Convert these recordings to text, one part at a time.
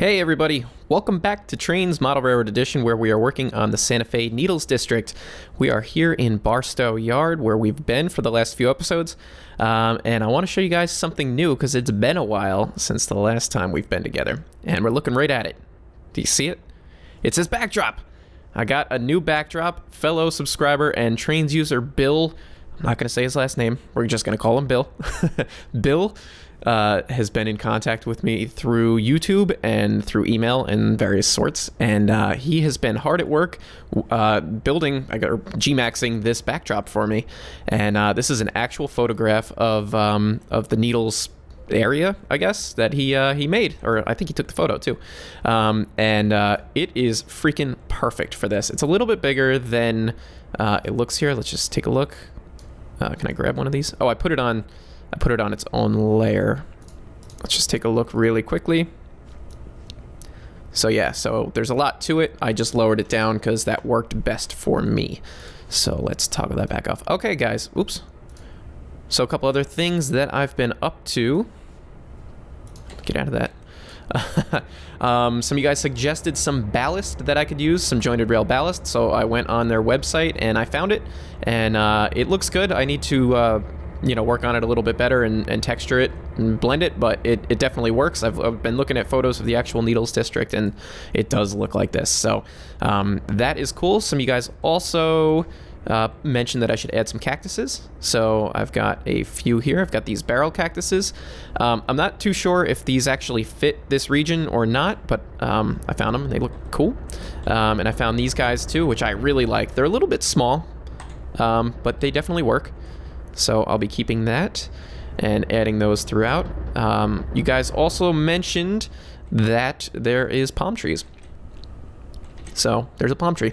Hey everybody, welcome back to Trainz Model Railroad Edition, where we are working on the Santa Fe Needles District. We are here in Barstow Yard, where we've been for the last few episodes, and I want to show you guys something new, because it's been a while since the last time we've been together, and we're looking right at it. Do you see it? It's this backdrop. I got a new backdrop. Fellow subscriber and Trainz user Bill, I'm not going to say his last name, we're just going to call him Bill. Bill has been in contact with me through YouTube and through email and various sorts, and he has been hard at work building or G-maxing this backdrop for me. And this is an actual photograph of the Needles area, I guess, that he made, or I think he took the photo too. And it is freaking perfect for this. It's a little bit bigger than it looks here. Let's just take a look. Can I grab one of these? Oh, I put it on its own layer. Let's just take a look really quickly. So yeah, so there's a lot to it. I just lowered it down because that worked best for me. So let's toggle that back off. Okay, guys. Oops. So a couple other things that I've been up to. Get out of that. Some of you guys suggested some ballast that I could use, some jointed rail ballast. So I went on their website and I found it, and it looks good. I need to work on it a little bit better and texture it and blend it, but it definitely works. I've been looking at photos of the actual Needles district, and it does look like this. So that is cool. Some of you guys also mentioned that I should add some cactuses. So I've got a few here. I've got these barrel cactuses. I'm not too sure if these actually fit this region or not, but I found them and they look cool. And I found these guys too, which I really like. They're a little bit small, but they definitely work. So I'll be keeping that and adding those throughout. You guys also mentioned that there is palm trees. So there's a palm tree.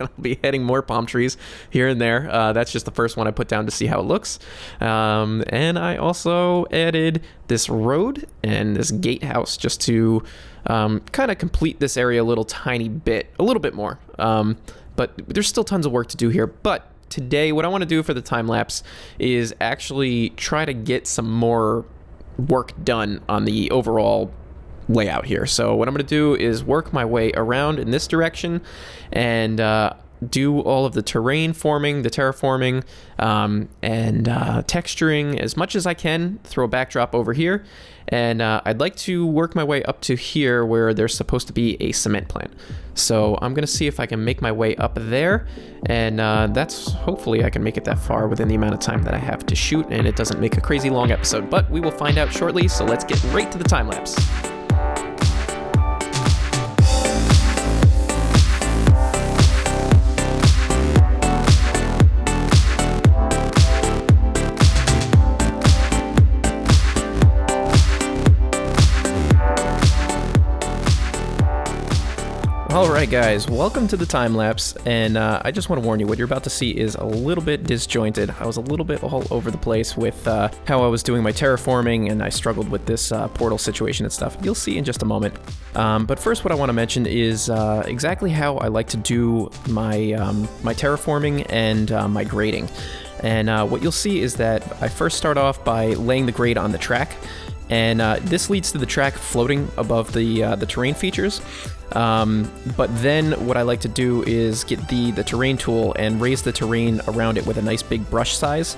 I'll be adding more palm trees here and there. That's just the first one I put down to see how it looks. And I also added this road and this gatehouse just to kind of complete this area a little bit more. But there's still tons of work to do here. But today, what I want to do for the time lapse is actually try to get some more work done on the overall layout here. So what I'm going to do is work my way around in this direction and do all of the terrain forming, the terraforming, and texturing as much as I can. Throw a backdrop over here, and I'd like to work my way up to here where there's supposed to be a cement plant. So I'm going to see if I can make my way up there, and hopefully I can make it that far within the amount of time that I have to shoot, and it doesn't make a crazy long episode, but we will find out shortly. So let's get right to the time lapse. Alright guys, welcome to the time lapse, and I just want to warn you, what you're about to see is a little bit disjointed. I was a little bit all over the place with how I was doing my terraforming, and I struggled with this portal situation and stuff. You'll see in just a moment. But first, what I want to mention is exactly how I like to do my, my terraforming and my grading. And what you'll see is that I first start off by laying the grade on the track, and this leads to the track floating above the terrain features. But then what I like to do is get the terrain tool and raise the terrain around it with a nice big brush size,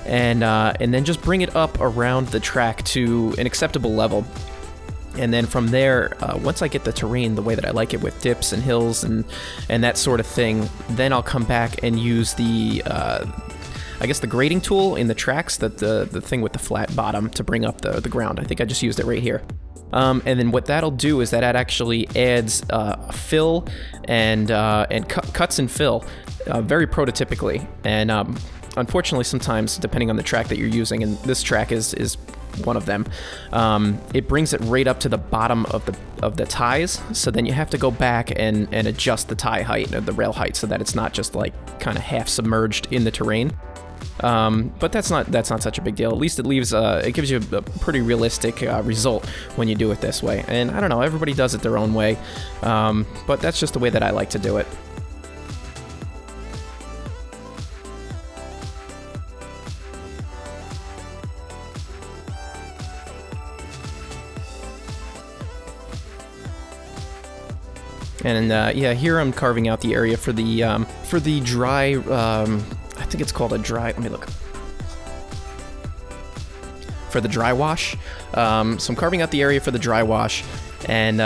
and then just bring it up around the track to an acceptable level. And then from there, once I get the terrain the way that I like it, with dips and hills and that sort of thing, then I'll come back and use the I guess the grading tool in the tracks, the thing with the flat bottom, to bring up the ground. I think I just used it right here. And then what that'll do is that actually adds fill and cuts and fill very prototypically. And unfortunately, sometimes, depending on the track that you're using, and this track is one of them, it brings it right up to the bottom of the ties. So then you have to go back and adjust the tie height, or the rail height, so that it's not just like kind of half submerged in the terrain. But that's not such a big deal. At least it leaves it gives you a pretty realistic result when you do it this way. And I don't know, everybody does it their own way, but that's just the way that I like to do it. And yeah, here I'm carving out the area for the dry, I think it's called a dry, let me look. For the dry wash. So I'm carving out the area for the dry wash and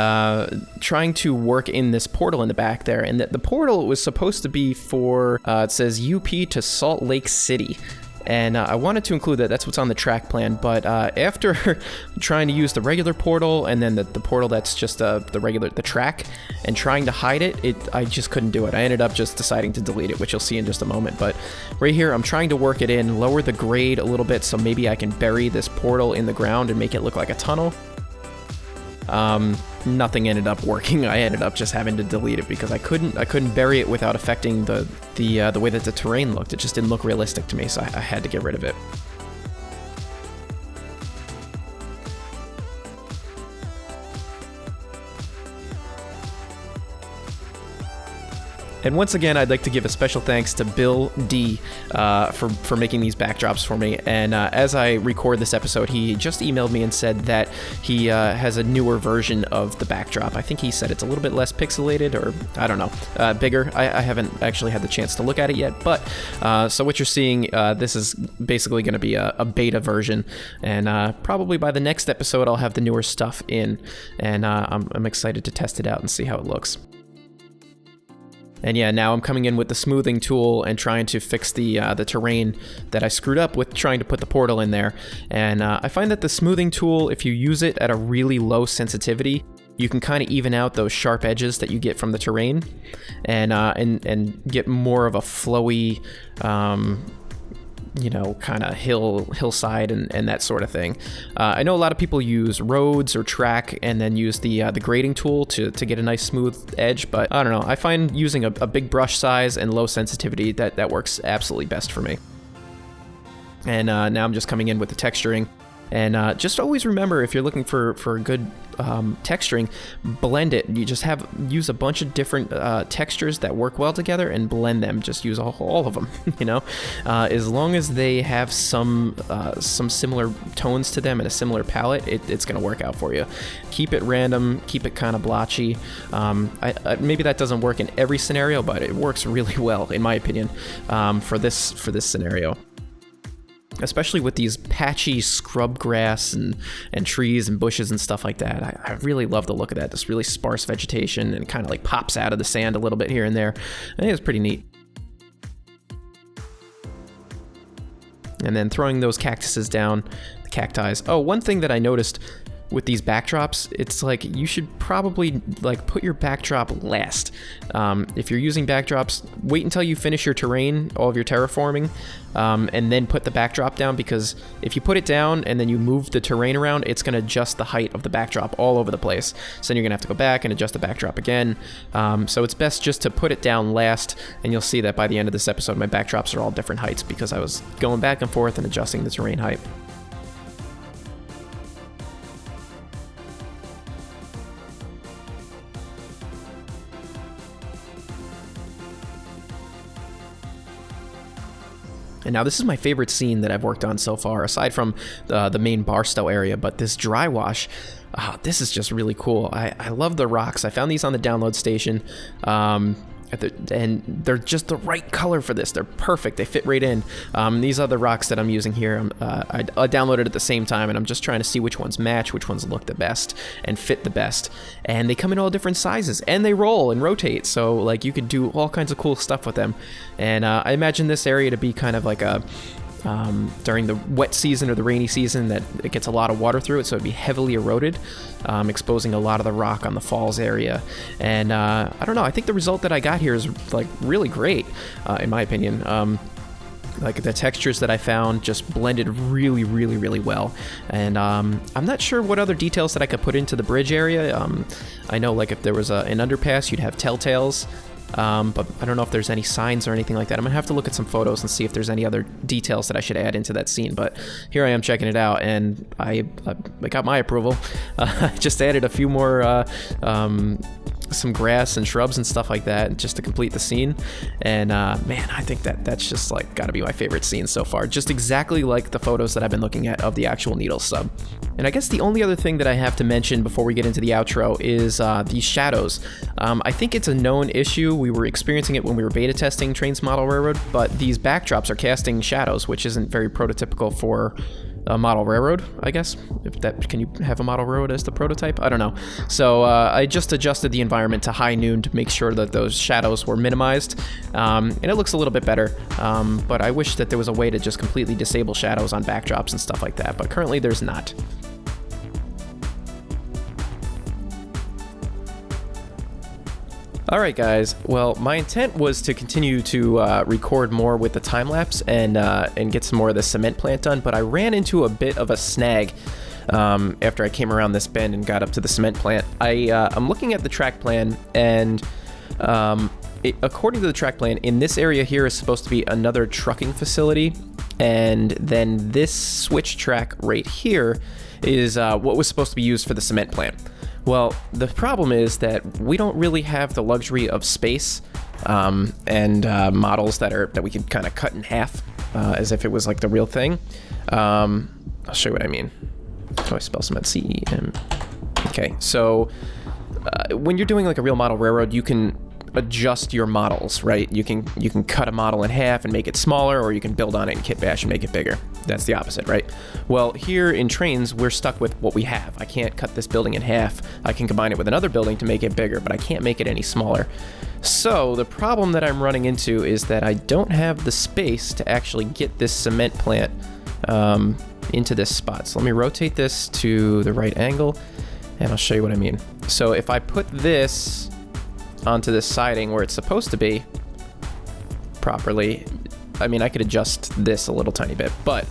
trying to work in this portal in the back there. And the portal was supposed to be for, it says UP to Salt Lake City. And I wanted to include that. That's what's on the track plan. But after trying to use the regular portal and then the portal that's just the track and trying to hide it, I just couldn't do it. I ended up just deciding to delete it, which you'll see in just a moment. But right here, I'm trying to work it in, lower the grade a little bit so maybe I can bury this portal in the ground and make it look like a tunnel. Nothing ended up working. I ended up just having to delete it because I couldn't bury it without affecting the way that the terrain looked. It just didn't look realistic to me, so I had to get rid of it. And once again, I'd like to give a special thanks to Bill D for making these backdrops for me. And as I record this episode, he just emailed me and said that he has a newer version of the backdrop. I think he said it's a little bit less pixelated, or I don't know, bigger. I haven't actually had the chance to look at it yet. But so what you're seeing, this is basically going to be a beta version. And probably by the next episode, I'll have the newer stuff in. And I'm excited to test it out and see how it looks. And yeah, now I'm coming in with the smoothing tool and trying to fix the terrain that I screwed up with trying to put the portal in there. And I find that the smoothing tool, if you use it at a really low sensitivity, you can kind of even out those sharp edges that you get from the terrain, and get more of a flowy, kind of hillside and that sort of thing. I know a lot of people use roads or track and then use the grading tool to get a nice smooth edge, but I don't know. I find using a big brush size and low sensitivity, that works absolutely best for me. And now I'm just coming in with the texturing. And just always remember, if you're looking for a good texturing, blend it. You just use a bunch of different textures that work well together and blend them. Just use all of them, as long as they have some similar tones to them and a similar palette, it's going to work out for you. Keep it random, keep it kind of blotchy. Maybe that doesn't work in every scenario, but it works really well, in my opinion, for this scenario. Especially with these patchy scrub grass and trees and bushes and stuff like that. I really love the look of that. This really sparse vegetation and kind of like pops out of the sand a little bit here and there. I think it's pretty neat. And then throwing those cactuses down, the cacti. Oh, one thing that I noticed with these backdrops, it's like you should probably like put your backdrop last. If you're using backdrops, wait until you finish your terrain, all of your terraforming, and then put the backdrop down, because if you put it down and then you move the terrain around, it's going to adjust the height of the backdrop all over the place. So then you're going to have to go back and adjust the backdrop again. So it's best just to put it down last, and you'll see that by the end of this episode, my backdrops are all different heights because I was going back and forth and adjusting the terrain height. And now this is my favorite scene that I've worked on so far, aside from the main Barstow area, but this dry wash, this is just really cool. I love the rocks. I found these on the download station, and they're just the right color for this. They're perfect. They fit right in. These are the rocks that I'm using here. I downloaded at the same time, and I'm just trying to see which ones match, which ones look the best and fit the best. And they come in all different sizes, and they roll and rotate. So like you could do all kinds of cool stuff with them. And I imagine this area to be kind of like a during the wet season or the rainy season that it gets a lot of water through it, so it'd be heavily eroded, exposing a lot of the rock on the falls area. And I don't know, I think the result that I got here is like really great, in my opinion. Like the textures that I found just blended really, really, really well. And I'm not sure what other details that I could put into the bridge area. I know like if there was an underpass, you'd have telltales. But I don't know if there's any signs or anything like that. I'm gonna have to look at some photos and see if there's any other details that I should add into that scene. But here I am checking it out, and I got my approval. Just added a few more some grass and shrubs and stuff like that just to complete the scene. And man, I think that's just like gotta be my favorite scene so far. Just exactly like the photos that I've been looking at of the actual Needle sub. And I guess the only other thing that I have to mention before we get into the outro is these shadows. I think it's a known issue. We were experiencing it when we were beta testing Trainz Model Railroad, but these backdrops are casting shadows, which isn't very prototypical for a model railroad, I guess. If that, can you have a model railroad as the prototype? I don't know. So I just adjusted the environment to high noon to make sure that those shadows were minimized, and it looks a little bit better. But I wish that there was a way to just completely disable shadows on backdrops and stuff like that, but currently there's not. Alright guys, well my intent was to continue to record more with the time-lapse and get some more of the cement plant done, but I ran into a bit of a snag after I came around this bend and got up to the cement plant. I'm looking at the track plan, and according to the track plan, in this area here is supposed to be another trucking facility, and then this switch track right here is what was supposed to be used for the cement plant. Well, the problem is that we don't really have the luxury of space and models that we could kind of cut in half as if it was like the real thing. I'll show you what I mean. How do I spell cement? C-E-M. Okay, so when you're doing like a real model railroad, you can adjust your models, right? You can cut a model in half and make it smaller, or you can build on it and kit bash and make it bigger. That's the opposite, right? Well, here in Trainz, we're stuck with what we have. I can't cut this building in half. I can combine it with another building to make it bigger, but I can't make it any smaller. So the problem that I'm running into is that I don't have the space to actually get this cement plant into this spot. So let me rotate this to the right angle, and I'll show you what I mean. So if I put this onto this siding where it's supposed to be properly, I mean, I could adjust this a little tiny bit, but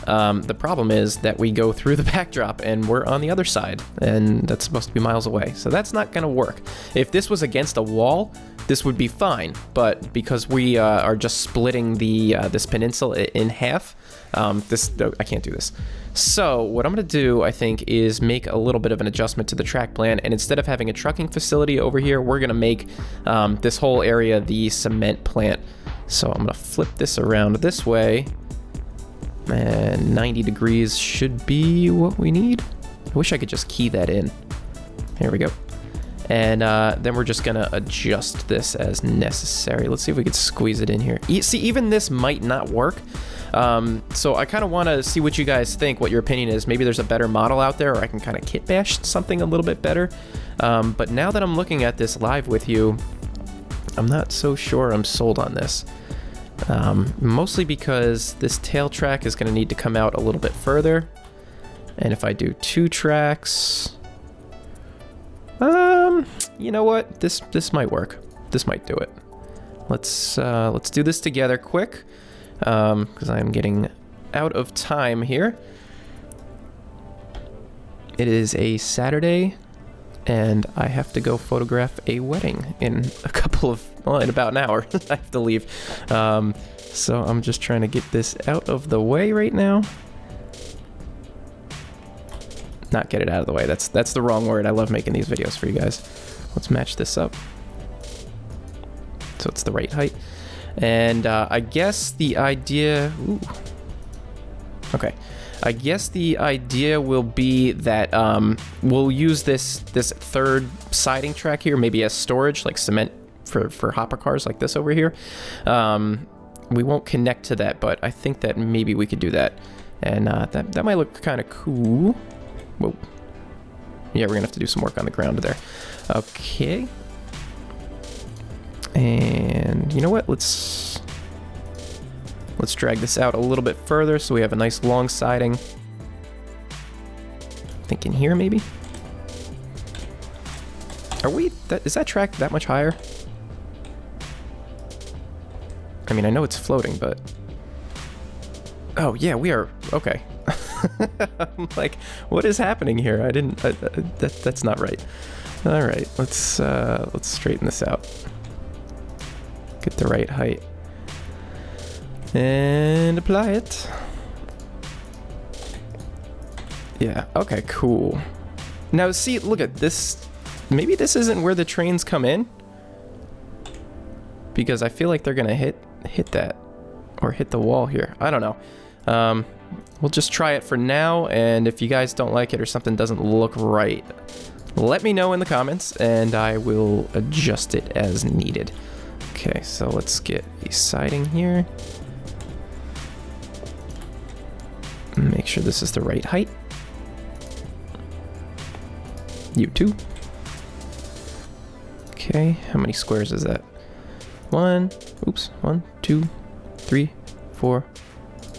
the problem is that we go through the backdrop and we're on the other side, and that's supposed to be miles away. So that's not going to work. If this was against a wall, this would be fine, but because we are just splitting the this peninsula in half, I can't do this. So what I'm going to do, I think, is make a little bit of an adjustment to the track plan, and instead of having a trucking facility over here, we're going to make this whole area the cement plant. So I'm going to flip this around this way, and 90 degrees should be what we need. I wish I could just key that in. Here we go. And then we're just going to adjust this as necessary. Let's see if we could squeeze it in here. See, even this might not work. So I kind of want to see what you guys think, what your opinion is. Maybe there's a better model out there, or I can kind of kit bash something a little bit better. But now that I'm looking at this live with you, I'm not so sure I'm sold on this. Mostly because this tail track is going to need to come out a little bit further. And if I do 2 tracks, you know what? This might work. This might do it. Let's do this together quick, because I am getting out of time here. It is a Saturday, and I have to go photograph a wedding in in about an hour. I have to leave. So I'm just trying to get this out of the way right now. Not get it out of the way. That's the wrong word. I love making these videos for you guys. Let's match this up so it's the right height. And I guess the idea... Ooh. Okay. I guess the idea will be that we'll use this third siding track here maybe as storage, like cement for hopper cars like this over here. We won't connect to that, but I think that maybe we could do that. And that might look kind of cool. Whoa. Yeah, we're gonna have to do some work on the ground there. Okay. And you know what? Let's drag this out a little bit further so we have a nice long siding. Thinking here maybe. Is that track that much higher? I mean, I know it's floating, but... Oh, yeah, we are... Okay. I'm like, what is happening here? That's not right. All right, let's straighten this out. Get the right height. And apply it. Yeah, okay, cool. Now see, look at this. maybe this isn't where the trains come in, because I feel like they're gonna hit that or hit the wall here. I don't know. We'll just try it for now, and if you guys don't like it or something doesn't look right, let me know in the comments and I will adjust it as needed. Okay, so let's get a siding here. Make sure this is the right height. You too. Okay, how many squares is that? 1, 2, 3, 4,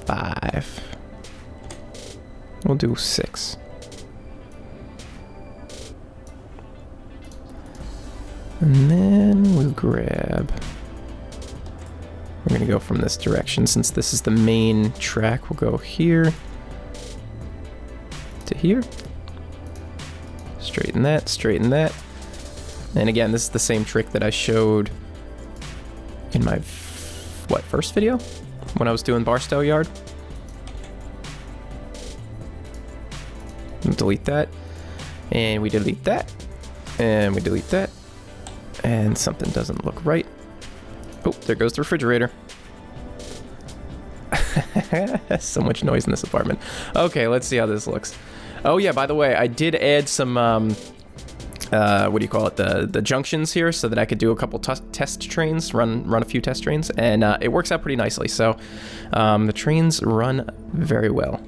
5. We'll do 6. And then we'll grab... We're gonna go from this direction. Since this is the main track, we'll go here to here. Straighten that, straighten that. And again, this is the same trick that I showed in my, first video? When I was doing Barstow Yard. Delete that. And we delete that. And we delete that. And something doesn't look right. Oh, there goes the refrigerator. So much noise in this apartment. Okay, let's see how this looks. Oh yeah, by the way, I did add some, what do you call it? The junctions here so that I could do a couple test trains, run a few test trains, and it works out pretty nicely. So the trains run very well.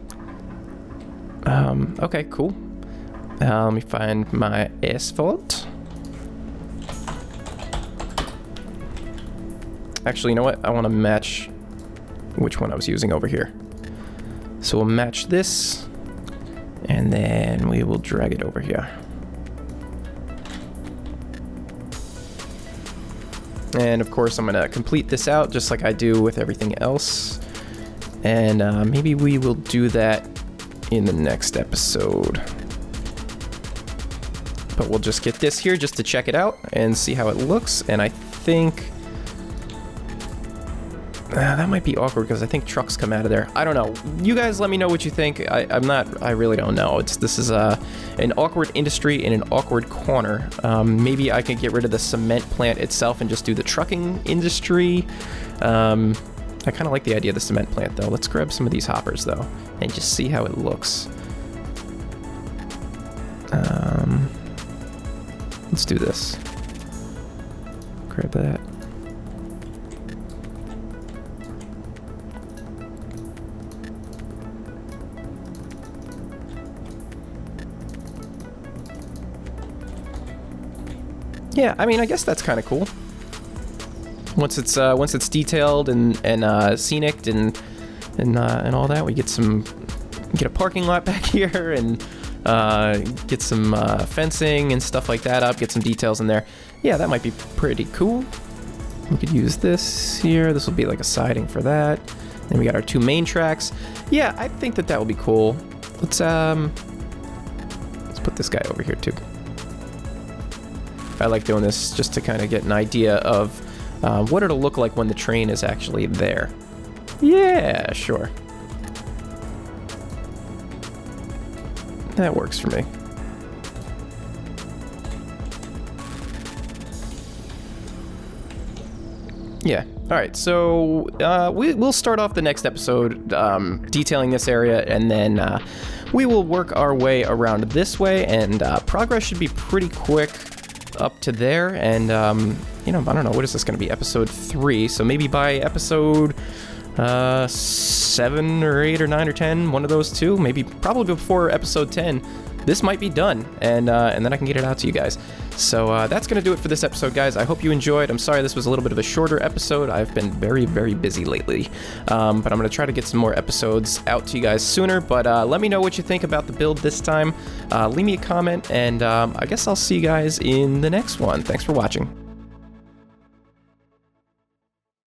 Okay, cool. Let me find my asphalt. Actually, you know what? I want to match which one I was using over here. So we'll match this, and then we will drag it over here. And of course, I'm going to complete this out just like I do with everything else. And maybe we will do that in the next episode. But we'll just get this here just to check it out and see how it looks. And I think... that might be awkward because I think trucks come out of there. I don't know. You guys let me know what you think. I really don't know. This is an awkward industry in an awkward corner. Maybe I can get rid of the cement plant itself and just do the trucking industry. I kind of like the idea of the cement plant though. Let's grab some of these hoppers though and just see how it looks. Let's do this. Grab that. Yeah, I mean, I guess that's kind of cool. Once it's detailed and scenic and all that, we get a parking lot back here and get some fencing and stuff like that up. Get some details in there. Yeah, that might be pretty cool. We could use this here. This will be like a siding for that. Then we got our 2 main tracks. Yeah, I think that will be cool. Let's put this guy over here too. I like doing this just to kind of get an idea of what it'll look like when the train is actually there. Yeah, sure. That works for me. Yeah. All right. So we'll start off the next episode detailing this area, and then we will work our way around this way, and progress should be pretty quick up to there. And you know, I don't know, what is this going to be, episode 3? So maybe by episode 7 or 8 or 9 or 10, one of those two, maybe probably before episode 10, this might be done, and then I can get it out to you guys. So that's going to do it for this episode, guys. I hope you enjoyed. I'm sorry this was a little bit of a shorter episode. I've been very, very busy lately. But I'm going to try to get some more episodes out to you guys sooner. But let me know what you think about the build this time. Leave me a comment, and I guess I'll see you guys in the next one. Thanks for watching.